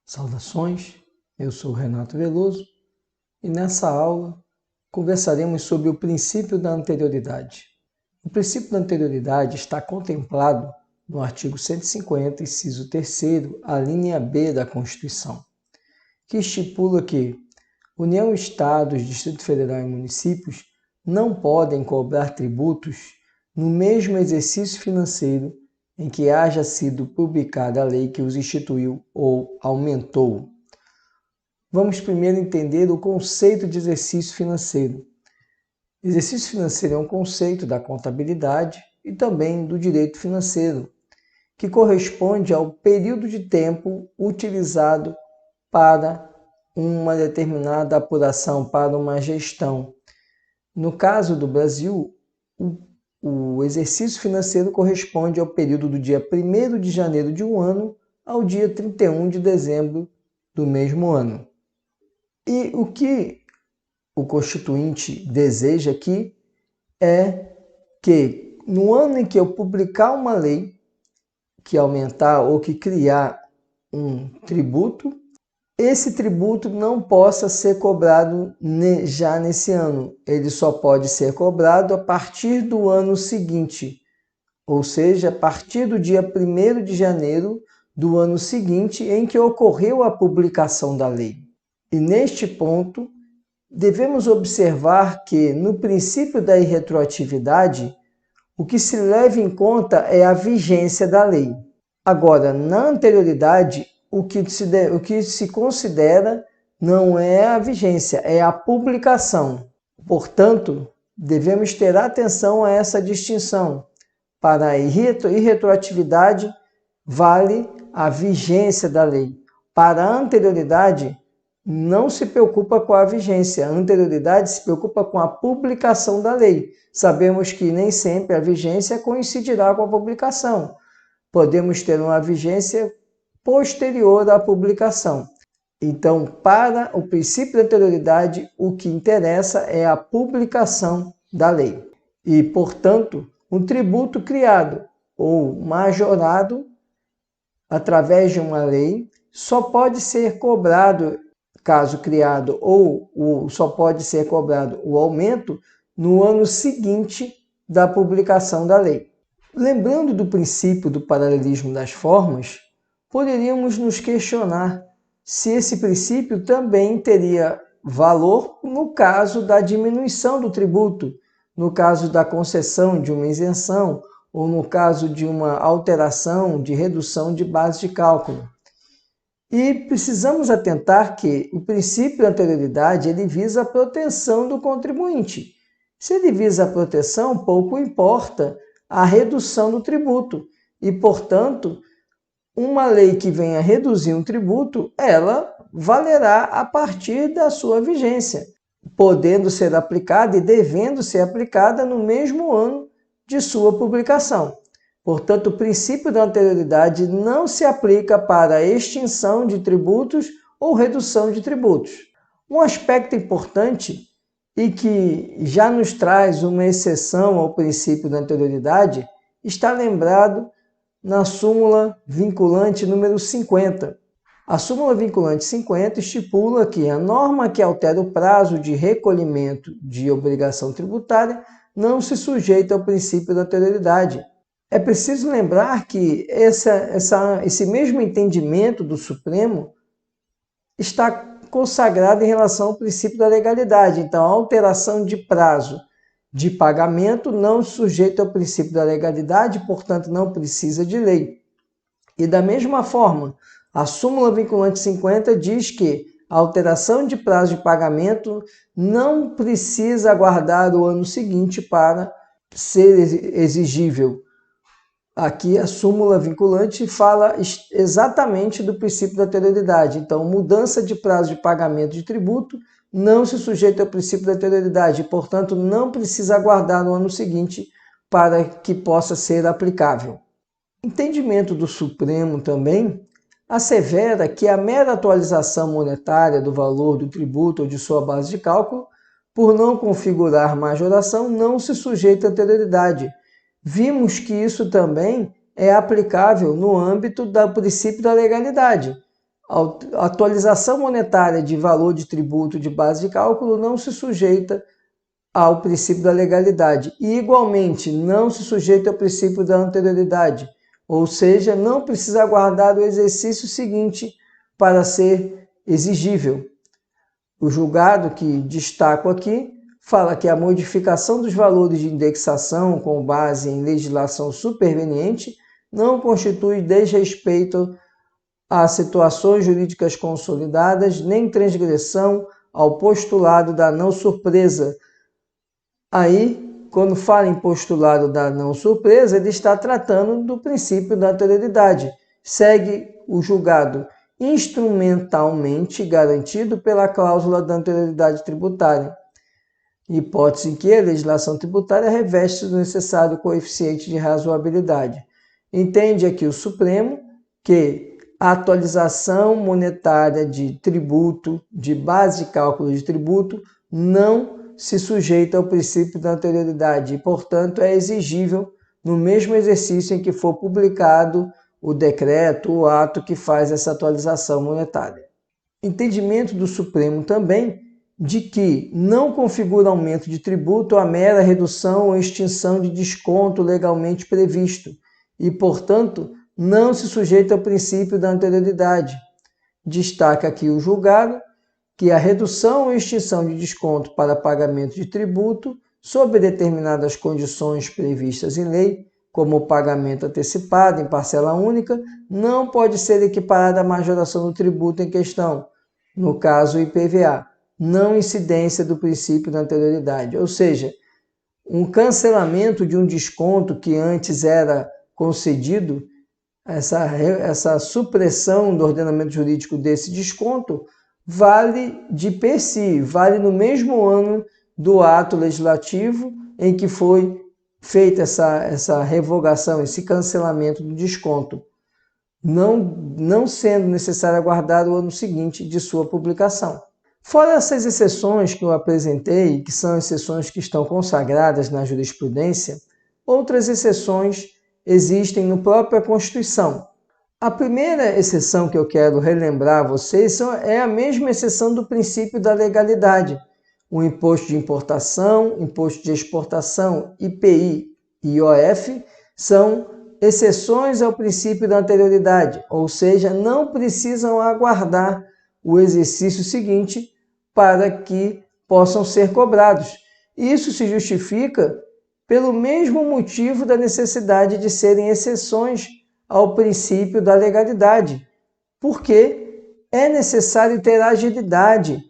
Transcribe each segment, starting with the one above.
Saudações, eu sou Renato Veloso e nessa aula conversaremos sobre o princípio da anterioridade. O princípio da anterioridade está contemplado no artigo 150, inciso 3º, a linha B da Constituição, que estipula que União, Estados, Distrito Federal e municípios não podem cobrar tributos no mesmo exercício financeiro em que haja sido publicada a lei que os instituiu ou aumentou. Vamos primeiro entender o conceito de exercício financeiro. Exercício financeiro é um conceito da contabilidade e também do direito financeiro, que corresponde ao período de tempo utilizado para uma determinada apuração, para uma gestão. No caso do Brasil, o exercício financeiro corresponde ao período do dia 1º de janeiro de um ano ao dia 31 de dezembro do mesmo ano. E o que o Constituinte deseja aqui é que no ano em que eu publicar uma lei que aumentar ou que criar um tributo, esse tributo não possa ser cobrado já nesse ano. Ele só pode ser cobrado a partir do ano seguinte, ou seja, a partir do dia 1º de janeiro do ano seguinte em que ocorreu a publicação da lei. E neste ponto, devemos observar que, no princípio da irretroatividade, o que se leva em conta é a vigência da lei. Agora, na anterioridade, o que se considera não é a vigência, é a publicação. Portanto, devemos ter atenção a essa distinção. Para a irretroatividade, vale a vigência da lei. Para a anterioridade, não se preocupa com a vigência. A anterioridade se preocupa com a publicação da lei. Sabemos que nem sempre a vigência coincidirá com a publicação. Podemos ter uma vigência posterior à publicação. Então, para o princípio da anterioridade, o que interessa é a publicação da lei. E, portanto, um tributo criado ou majorado através de uma lei só pode ser cobrado, caso criado, ou só pode ser cobrado o aumento no ano seguinte da publicação da lei. Lembrando do princípio do paralelismo das formas, poderíamos nos questionar se esse princípio também teria valor no caso da diminuição do tributo, no caso da concessão de uma isenção ou no caso de uma alteração, de redução de base de cálculo. E precisamos atentar que o princípio da anterioridade ele visa a proteção do contribuinte. Se ele visa a proteção, pouco importa a redução do tributo e, portanto, uma lei que venha reduzir um tributo, ela valerá a partir da sua vigência, podendo ser aplicada e devendo ser aplicada no mesmo ano de sua publicação. Portanto, o princípio da anterioridade não se aplica para a extinção de tributos ou redução de tributos. Um aspecto importante e que já nos traz uma exceção ao princípio da anterioridade está lembrado na súmula vinculante número 50. A súmula vinculante 50 estipula que a norma que altera o prazo de recolhimento de obrigação tributária não se sujeita ao princípio da anterioridade. É preciso lembrar que esse mesmo entendimento do Supremo está consagrado em relação ao princípio da legalidade. Então, a alteração de prazo de pagamento não se sujeita ao princípio da legalidade, portanto, não precisa de lei. E da mesma forma, a súmula vinculante 50 diz que a alteração de prazo de pagamento não precisa aguardar o ano seguinte para ser exigível. Aqui a súmula vinculante fala exatamente do princípio da anterioridade. Então, mudança de prazo de pagamento de tributo não se sujeita ao princípio da anterioridade e, portanto, não precisa aguardar no ano seguinte para que possa ser aplicável. Entendimento do Supremo também assevera que a mera atualização monetária do valor do tributo ou de sua base de cálculo, por não configurar majoração, não se sujeita à anterioridade. Vimos que isso também é aplicável no âmbito do princípio da legalidade. A atualização monetária de valor de tributo de base de cálculo não se sujeita ao princípio da legalidade e, igualmente, não se sujeita ao princípio da anterioridade, ou seja, não precisa aguardar o exercício seguinte para ser exigível. O julgado que destaco aqui fala que a modificação dos valores de indexação com base em legislação superveniente não constitui desrespeito a situações jurídicas consolidadas, nem transgressão ao postulado da não surpresa. Aí, quando fala em postulado da não surpresa, ele está tratando do princípio da anterioridade. Segue o julgado instrumentalmente garantido pela cláusula da anterioridade tributária, hipótese em que a legislação tributária reveste o necessário coeficiente de razoabilidade. Entende aqui o Supremo que a atualização monetária de tributo, de base de cálculo de tributo, não se sujeita ao princípio da anterioridade e, portanto, é exigível no mesmo exercício em que for publicado o decreto, o ato que faz essa atualização monetária. Entendimento do Supremo também de que não configura aumento de tributo a mera redução ou extinção de desconto legalmente previsto e, portanto, não se sujeita ao princípio da anterioridade. Destaca aqui o julgado que a redução ou extinção de desconto para pagamento de tributo, sob determinadas condições previstas em lei, como o pagamento antecipado em parcela única, não pode ser equiparada à majoração do tributo em questão, no caso o IPVA, não incidência do princípio da anterioridade. Ou seja, um cancelamento de um desconto que antes era concedido, essa supressão do ordenamento jurídico desse desconto, vale de per si, vale no mesmo ano do ato legislativo em que foi feita essa revogação, esse cancelamento do desconto, não sendo necessário aguardar o ano seguinte de sua publicação. Fora essas exceções que eu apresentei, que são exceções que estão consagradas na jurisprudência, outras exceções existem na própria Constituição. A primeira exceção que eu quero relembrar a vocês é a mesma exceção do princípio da legalidade. O imposto de importação, imposto de exportação, IPI e IOF são exceções ao princípio da anterioridade, ou seja, não precisam aguardar o exercício seguinte para que possam ser cobrados. Isso se justifica pelo mesmo motivo da necessidade de serem exceções ao princípio da legalidade, porque é necessário ter agilidade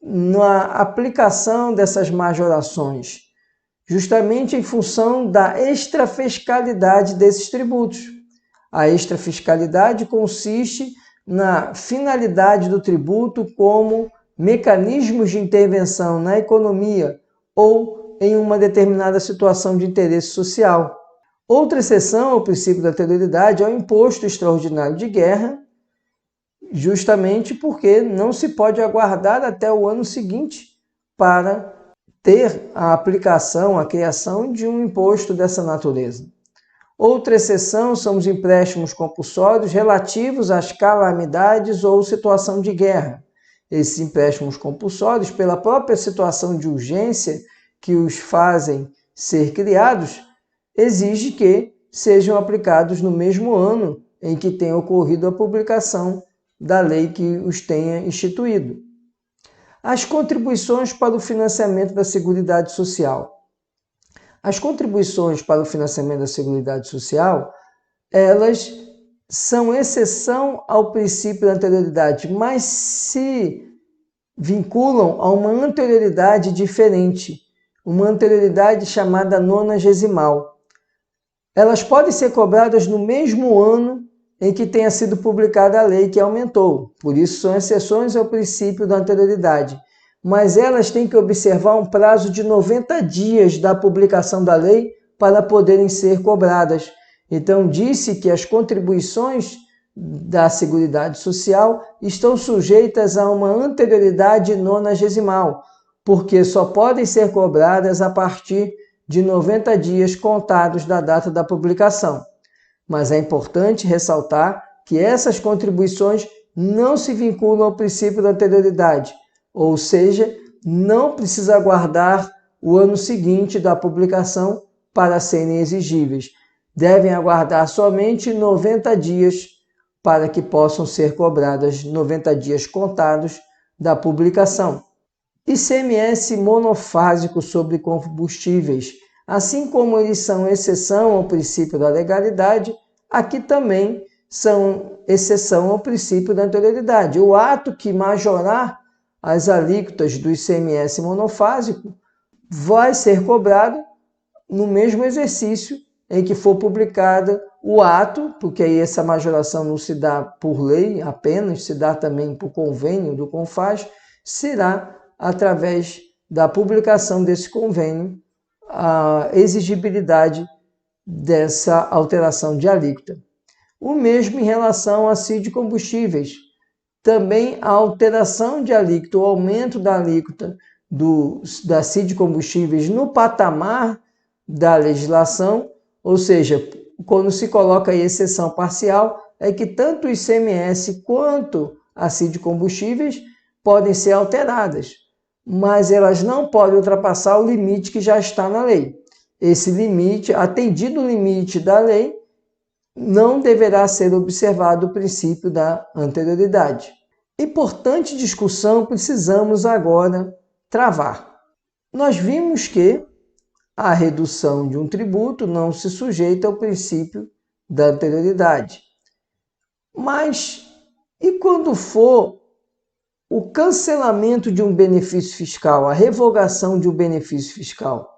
na aplicação dessas majorações, justamente em função da extrafiscalidade desses tributos. A extrafiscalidade consiste na finalidade do tributo como mecanismos de intervenção na economia ou em uma determinada situação de interesse social. Outra exceção ao princípio da anterioridade é o imposto extraordinário de guerra, justamente porque não se pode aguardar até o ano seguinte para ter a aplicação, a criação de um imposto dessa natureza. Outra exceção são os empréstimos compulsórios relativos às calamidades ou situação de guerra. Esses empréstimos compulsórios, pela própria situação de urgência que os fazem ser criados, exige que sejam aplicados no mesmo ano em que tenha ocorrido a publicação da lei que os tenha instituído. As contribuições para o financiamento da Seguridade Social. As contribuições para o financiamento da Seguridade Social, elas são exceção ao princípio da anterioridade, mas se vinculam a uma anterioridade diferente, uma anterioridade chamada nonagesimal. Elas podem ser cobradas no mesmo ano em que tenha sido publicada a lei que aumentou. Por isso, são exceções ao princípio da anterioridade. Mas elas têm que observar um prazo de 90 dias da publicação da lei para poderem ser cobradas. Então, disse que as contribuições da Seguridade Social estão sujeitas a uma anterioridade nonagesimal, porque só podem ser cobradas a partir de 90 dias contados da data da publicação. Mas é importante ressaltar que essas contribuições não se vinculam ao princípio da anterioridade, ou seja, não precisa aguardar o ano seguinte da publicação para serem exigíveis. Devem aguardar somente 90 dias para que possam ser cobradas 90 dias contados da publicação. ICMS monofásico sobre combustíveis. Assim como eles são exceção ao princípio da legalidade, aqui também são exceção ao princípio da anterioridade. O ato que majorar as alíquotas do ICMS monofásico vai ser cobrado no mesmo exercício em que for publicada o ato, porque aí essa majoração não se dá por lei apenas, se dá também por convênio do CONFAZ, será através da publicação desse convênio a exigibilidade dessa alteração de alíquota. O mesmo em relação a CID de combustíveis. Também a alteração de alíquota, o aumento da alíquota da CID de combustíveis no patamar da legislação, ou seja, quando se coloca a exceção parcial, é que tanto o ICMS quanto a CID de combustíveis podem ser alteradas, mas elas não podem ultrapassar o limite que já está na lei. Esse limite, atendido o limite da lei, não deverá ser observado o princípio da anterioridade. Importante discussão precisamos agora travar. Nós vimos que a redução de um tributo não se sujeita ao princípio da anterioridade. Mas e quando for o cancelamento de um benefício fiscal, a revogação de um benefício fiscal?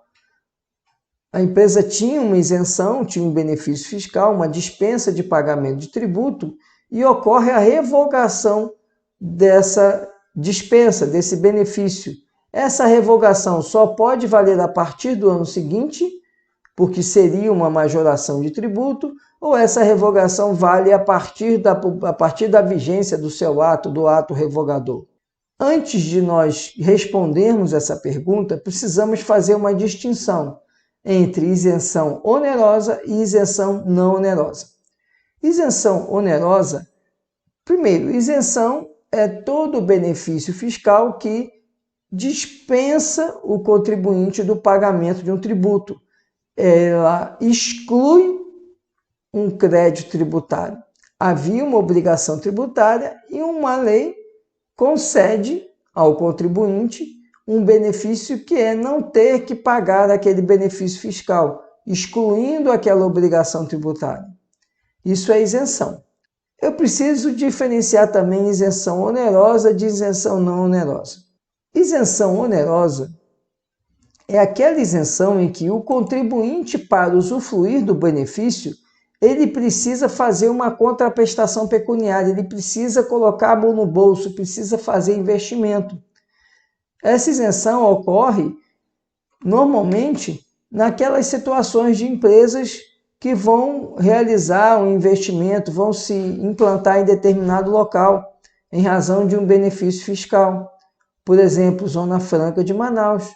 A empresa tinha uma isenção, tinha um benefício fiscal, uma dispensa de pagamento de tributo, e ocorre a revogação dessa dispensa, desse benefício. Essa revogação só pode valer a partir do ano seguinte, porque seria uma majoração de tributo, ou essa revogação vale a partir da vigência do seu ato, do ato revogador? Antes de nós respondermos essa pergunta, precisamos fazer uma distinção entre isenção onerosa e isenção não onerosa. Isenção onerosa, primeiro, isenção é todo benefício fiscal que dispensa o contribuinte do pagamento de um tributo. Ela exclui um crédito tributário. Havia uma obrigação tributária e uma lei concede ao contribuinte um benefício que é não ter que pagar aquele benefício fiscal, excluindo aquela obrigação tributária. Isso é isenção. Eu preciso diferenciar também isenção onerosa de isenção não onerosa. Isenção onerosa é aquela isenção em que o contribuinte, para usufruir do benefício, ele precisa fazer uma contraprestação pecuniária, ele precisa colocar a mão no bolso, precisa fazer investimento. Essa isenção ocorre normalmente naquelas situações de empresas que vão realizar um investimento, vão se implantar em determinado local em razão de um benefício fiscal. Por exemplo, Zona Franca de Manaus.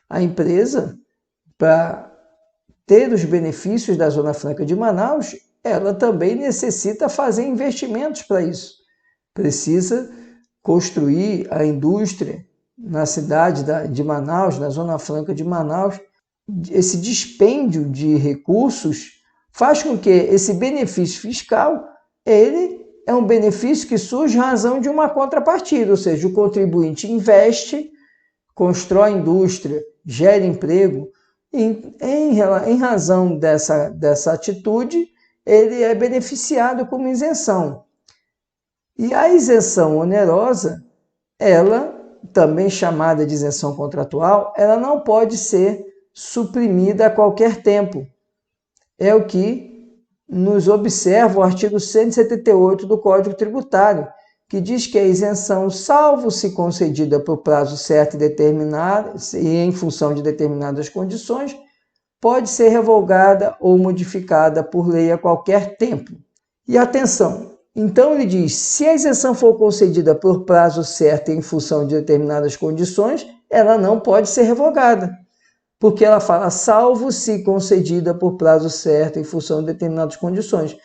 A empresa, para ter os benefícios da Zona Franca de Manaus, ela também necessita fazer investimentos para isso. Precisa construir a indústria na cidade de Manaus, na Zona Franca de Manaus. Esse dispêndio de recursos faz com que esse benefício fiscal, ele é um benefício que surge em razão de uma contrapartida, ou seja, o contribuinte investe, constrói indústria, gera emprego, em razão dessa atitude, ele é beneficiado como isenção. E a isenção onerosa, ela, também chamada de isenção contratual, ela não pode ser suprimida a qualquer tempo. É o que nos observa o artigo 178 do Código Tributário, que diz que a isenção, salvo se concedida por prazo certo e determinado e em função de determinadas condições, pode ser revogada ou modificada por lei a qualquer tempo. E atenção, então ele diz, se a isenção for concedida por prazo certo e em função de determinadas condições, ela não pode ser revogada, porque ela fala salvo se concedida por prazo certo em função de determinadas condições.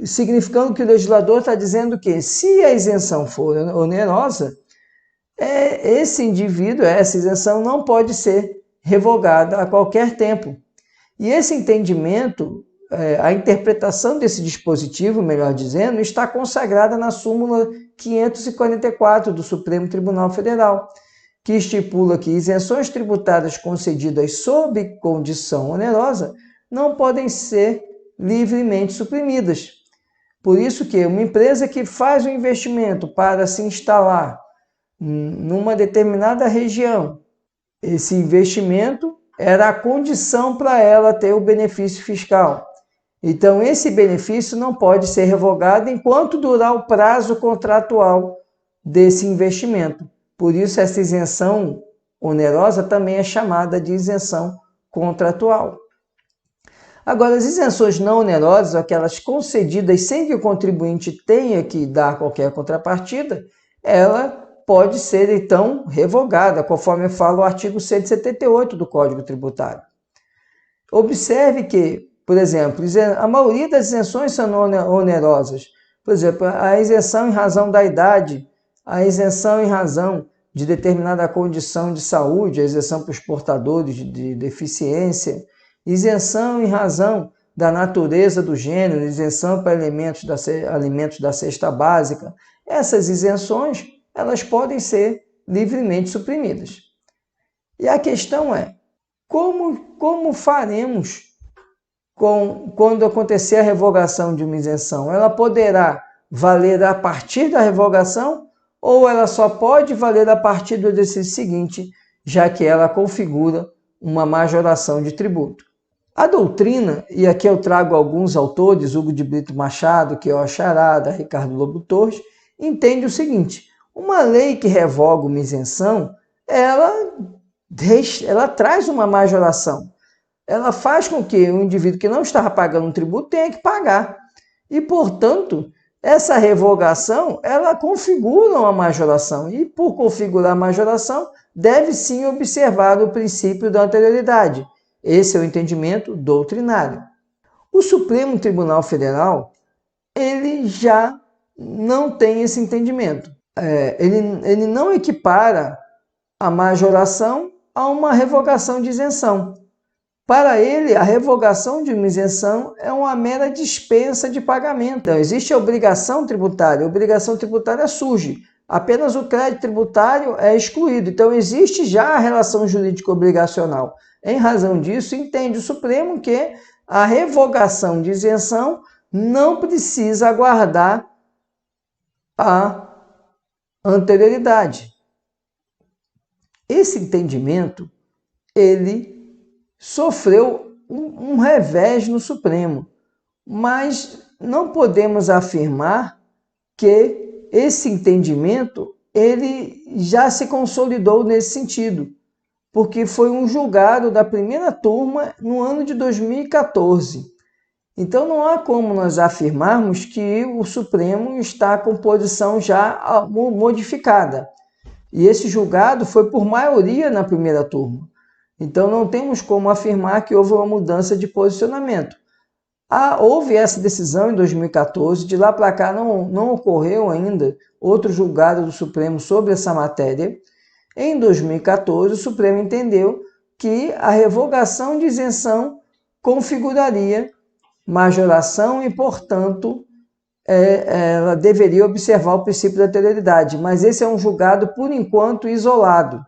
significando que o legislador está dizendo que, se a isenção for onerosa, esse indivíduo, essa isenção não pode ser revogada a qualquer tempo. E esse entendimento, a interpretação desse dispositivo, melhor dizendo, está consagrada na súmula 544 do Supremo Tribunal Federal, que estipula que isenções tributárias concedidas sob condição onerosa não podem ser livremente suprimidas. Por isso que uma empresa que faz um investimento para se instalar numa determinada região, esse investimento era a condição para ela ter o benefício fiscal. Então, esse benefício não pode ser revogado enquanto durar o prazo contratual desse investimento. Por isso, essa isenção onerosa também é chamada de isenção contratual. Agora, as isenções não onerosas, aquelas concedidas sem que o contribuinte tenha que dar qualquer contrapartida, ela pode ser, então, revogada, conforme fala o artigo 178 do Código Tributário. Observe que, por exemplo, a maioria das isenções são onerosas. Por exemplo, a isenção em razão da idade, a isenção em razão de determinada condição de saúde, a isenção para os portadores de deficiência, isenção em razão da natureza do gênero, isenção para alimentos da cesta básica. Essas isenções, elas podem ser livremente suprimidas. E a questão é, como faremos quando acontecer a revogação de uma isenção? Ela poderá valer a partir da revogação ou ela só pode valer a partir do exercício seguinte, já que ela configura uma majoração de tributo? A doutrina, e aqui eu trago alguns autores, Hugo de Brito Machado, Queiroz Charada, Ricardo Lobo Torres, entende o seguinte: uma lei que revoga uma isenção, ela traz uma majoração. Ela faz com que o indivíduo que não estava pagando um tributo tenha que pagar. E, portanto, essa revogação, ela configura uma majoração. E, por configurar a majoração, deve sim observar o princípio da anterioridade. Esse é o entendimento doutrinário. O Supremo Tribunal Federal, ele já não tem esse entendimento. Ele não equipara a majoração a uma revogação de isenção. Para ele, a revogação de uma isenção é uma mera dispensa de pagamento. Então, existe a obrigação tributária surge. Apenas o crédito tributário é excluído. Então, existe já a relação jurídica obrigacional. Em razão disso, entende o Supremo que a revogação de isenção não precisa aguardar a anterioridade. Esse entendimento, ele sofreu um revés no Supremo, mas não podemos afirmar que esse entendimento ele já se consolidou nesse sentido, porque foi um julgado da primeira turma no ano de 2014. Então não há como nós afirmarmos que o Supremo está com posição já modificada. E esse julgado foi por maioria na primeira turma. Então não temos como afirmar que houve uma mudança de posicionamento. Houve essa decisão em 2014, de lá para cá não ocorreu ainda outro julgado do Supremo sobre essa matéria. Em 2014, o Supremo entendeu que a revogação de isenção configuraria majoração e, portanto, ela deveria observar o princípio da anterioridade. Mas esse é um julgado, por enquanto, isolado.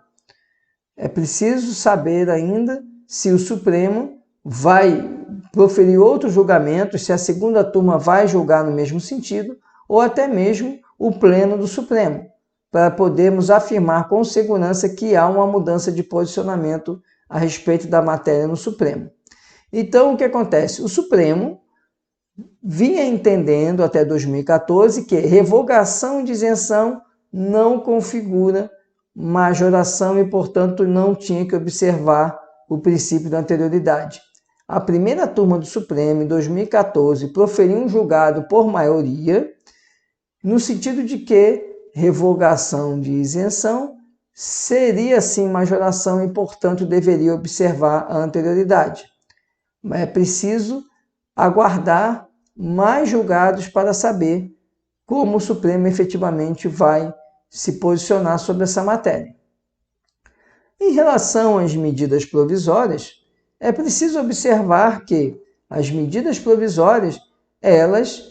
É preciso saber ainda se o Supremo vai proferir outros julgamentos, se a segunda turma vai julgar no mesmo sentido, ou até mesmo o Pleno do Supremo, para podermos afirmar com segurança que há uma mudança de posicionamento a respeito da matéria no Supremo. Então, o que acontece? O Supremo vinha entendendo até 2014 que revogação de isenção não configura majoração e, portanto, não tinha que observar o princípio da anterioridade. A primeira turma do Supremo, em 2014, proferiu um julgado por maioria, no sentido de que revogação de isenção seria, sim, majoração e, portanto, deveria observar a anterioridade. Mas é preciso aguardar mais julgados para saber como o Supremo efetivamente vai se posicionar sobre essa matéria. Em relação às medidas provisórias, é preciso observar que as medidas provisórias, elas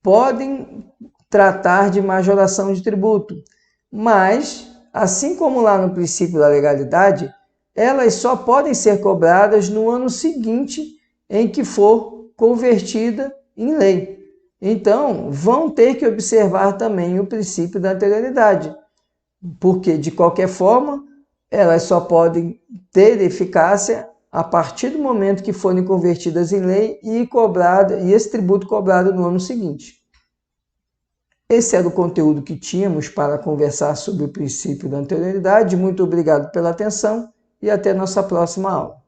podem tratar de majoração de tributo, mas, assim como lá no princípio da legalidade, elas só podem ser cobradas no ano seguinte em que for convertida em lei. Então, vão ter que observar também o princípio da anterioridade, porque, de qualquer forma, elas só podem ter eficácia a partir do momento que forem convertidas em lei e esse tributo cobrado no ano seguinte. Esse era o conteúdo que tínhamos para conversar sobre o princípio da anterioridade. Muito obrigado pela atenção e até nossa próxima aula.